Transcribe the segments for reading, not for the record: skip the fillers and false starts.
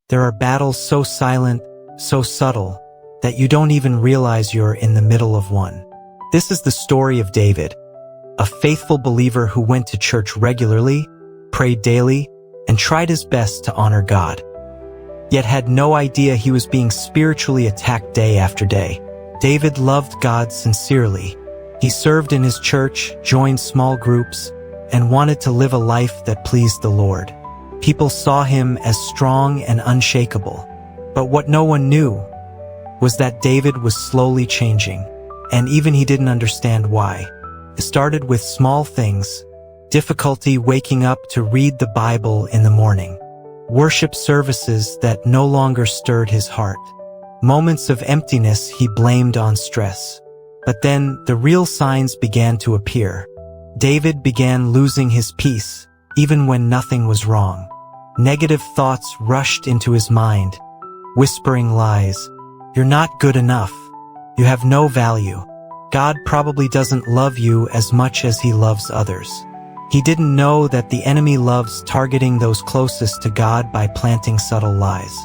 There are battles so silent, so subtle, that you don't even realize you're in the middle of one. This is the story of David, a faithful believer who went to church regularly, prayed daily, and tried his best to honor God, yet had no idea he was being spiritually attacked day after day. David loved God sincerely. He served in his church, joined small groups, and wanted to live a life that pleased the Lord. People saw him as strong and unshakable. But what no one knew was that David was slowly changing, and even he didn't understand why. It started with small things: difficulty waking up to read the Bible in the morning, worship services that no longer stirred his heart, moments of emptiness he blamed on stress. But then the real signs began to appear. David began losing his peace, even when nothing was wrong. Negative thoughts rushed into his mind, whispering lies. You're not good enough. You have no value. God probably doesn't love you as much as he loves others. He didn't know that the enemy loves targeting those closest to God by planting subtle lies.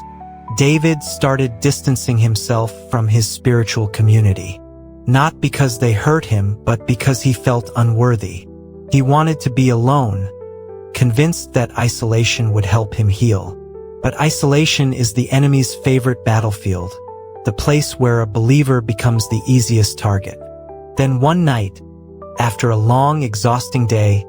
David started distancing himself from his spiritual community. Not because they hurt him, but because he felt unworthy. He wanted to be alone, convinced that isolation would help him heal. But isolation is the enemy's favorite battlefield, the place where a believer becomes the easiest target. Then one night, after a long, exhausting day,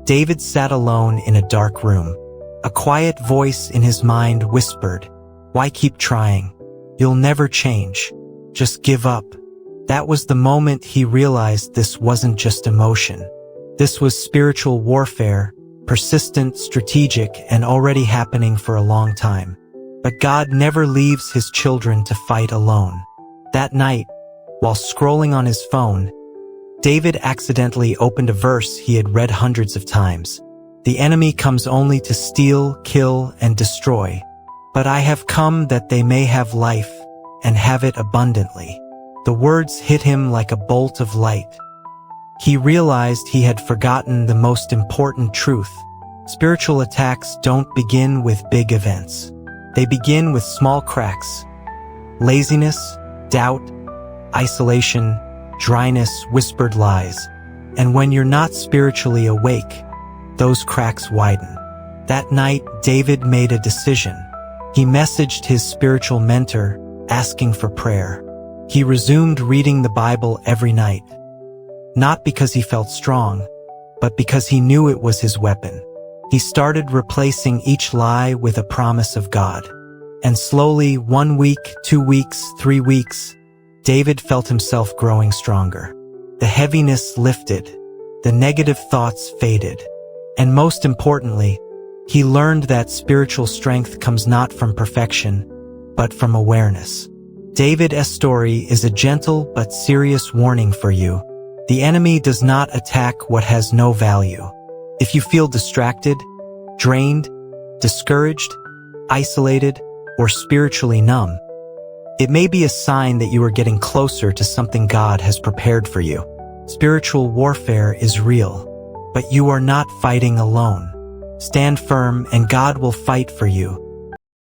David sat alone in a dark room. A quiet voice in his mind whispered, "Why keep trying? You'll never change. Just give up." That was the moment he realized this wasn't just emotion. This was spiritual warfare, persistent, strategic, and already happening for a long time. But God never leaves his children to fight alone. That night, while scrolling on his phone, David accidentally opened a verse he had read hundreds of times. "The enemy comes only to steal, kill, and destroy. But I have come that they may have life, and have it abundantly." The words hit him like a bolt of light. He realized he had forgotten the most important truth. Spiritual attacks don't begin with big events. They begin with small cracks. Laziness, doubt, isolation, dryness, whispered lies. And when you're not spiritually awake, those cracks widen. That night, David made a decision. He messaged his spiritual mentor, asking for prayer. He resumed reading the Bible every night. Not because he felt strong, but because he knew it was his weapon. He started replacing each lie with a promise of God. And slowly, 1 week, 2 weeks, 3 weeks, David felt himself growing stronger. The heaviness lifted, the negative thoughts faded, and most importantly, he learned that spiritual strength comes not from perfection, but from awareness. David's story is a gentle but serious warning for you. The enemy does not attack what has no value. If you feel distracted, drained, discouraged, isolated, or spiritually numb, it may be a sign that you are getting closer to something God has prepared for you. Spiritual warfare is real, but you are not fighting alone. Stand firm and God will fight for you.